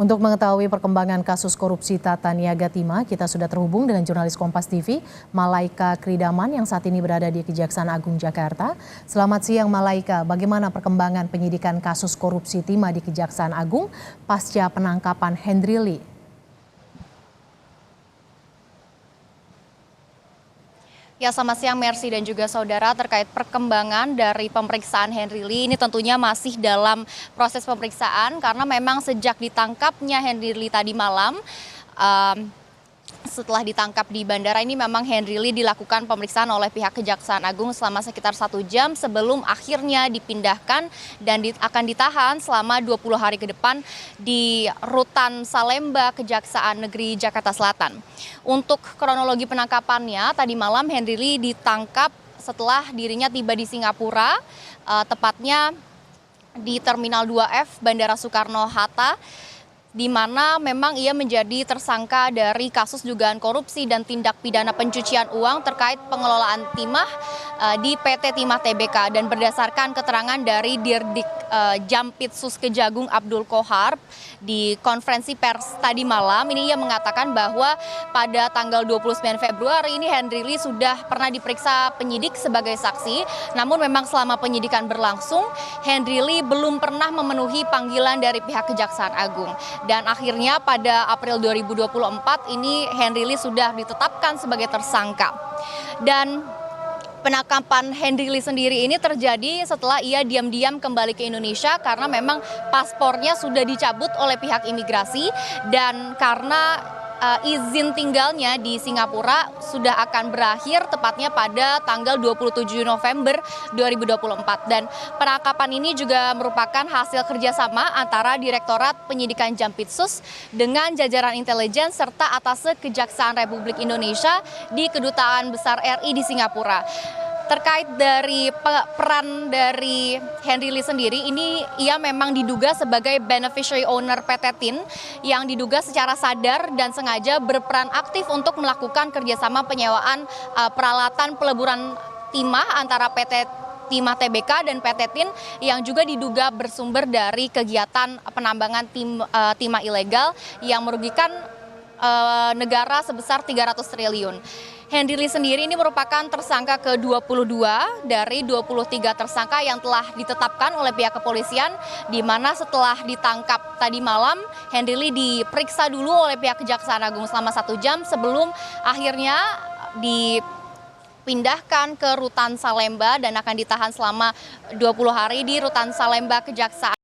Untuk mengetahui perkembangan kasus korupsi Tata Niaga Tima, kita sudah terhubung dengan jurnalis Kompas TV, Malaika Kridaman yang saat ini berada di Kejaksaan Agung Jakarta. Selamat siang Malaika, bagaimana perkembangan penyidikan kasus korupsi Tima di Kejaksaan Agung pasca penangkapan Henry Lee? Ya, selamat siang Mercy dan juga saudara. Terkait perkembangan dari pemeriksaan Henry Lee, ini tentunya masih dalam proses pemeriksaan karena memang sejak ditangkapnya Henry Lee tadi malam, setelah ditangkap di bandara ini memang Henry Lee dilakukan pemeriksaan oleh pihak Kejaksaan Agung selama sekitar 1 jam sebelum akhirnya dipindahkan dan akan ditahan selama 20 hari ke depan di Rutan Salemba Kejaksaan Negeri Jakarta Selatan. Untuk kronologi penangkapannya, tadi malam Henry Lee ditangkap setelah dirinya tiba di Singapura, tepatnya di Terminal 2F Bandara Soekarno-Hatta, di mana memang ia menjadi tersangka dari kasus dugaan korupsi dan tindak pidana pencucian uang terkait pengelolaan timah di PT Timah Tbk. Dan berdasarkan keterangan dari Dirdik Jampitsus Kejagung Abdul Kohar di konferensi pers tadi malam, ini ia mengatakan bahwa pada tanggal 29 Februari ini Henry Lee sudah pernah diperiksa penyidik sebagai saksi, namun memang selama penyidikan berlangsung Henry Lee belum pernah memenuhi panggilan dari pihak Kejaksaan Agung. Dan akhirnya pada April 2024 ini Henry Lee sudah ditetapkan sebagai tersangka. Dan penangkapan Henry Lee sendiri ini terjadi setelah ia diam-diam kembali ke Indonesia karena memang paspornya sudah dicabut oleh pihak imigrasi dan karena izin tinggalnya di Singapura sudah akan berakhir tepatnya pada tanggal 27 November 2024. Dan penangkapan ini juga merupakan hasil kerjasama antara Direktorat Penyidikan Jampitsus dengan jajaran intelijen serta Atase Kejaksaan Republik Indonesia di Kedutaan Besar RI di Singapura. Terkait dari peran dari Henry Lee sendiri, ini ia memang diduga sebagai beneficiary owner PT TIN yang diduga secara sadar dan sengaja berperan aktif untuk melakukan kerjasama penyewaan peralatan peleburan timah antara PT Timah Tbk dan PT TIN yang juga diduga bersumber dari kegiatan penambangan timah ilegal yang merugikan negara sebesar 300 triliun. Henry Lee sendiri ini merupakan tersangka ke-22 dari 23 tersangka yang telah ditetapkan oleh pihak kepolisian, di mana setelah ditangkap tadi malam, Henry Lee diperiksa dulu oleh pihak Kejaksaan Agung selama 1 jam sebelum akhirnya dipindahkan ke Rutan Salemba dan akan ditahan selama 20 hari di Rutan Salemba Kejaksaan.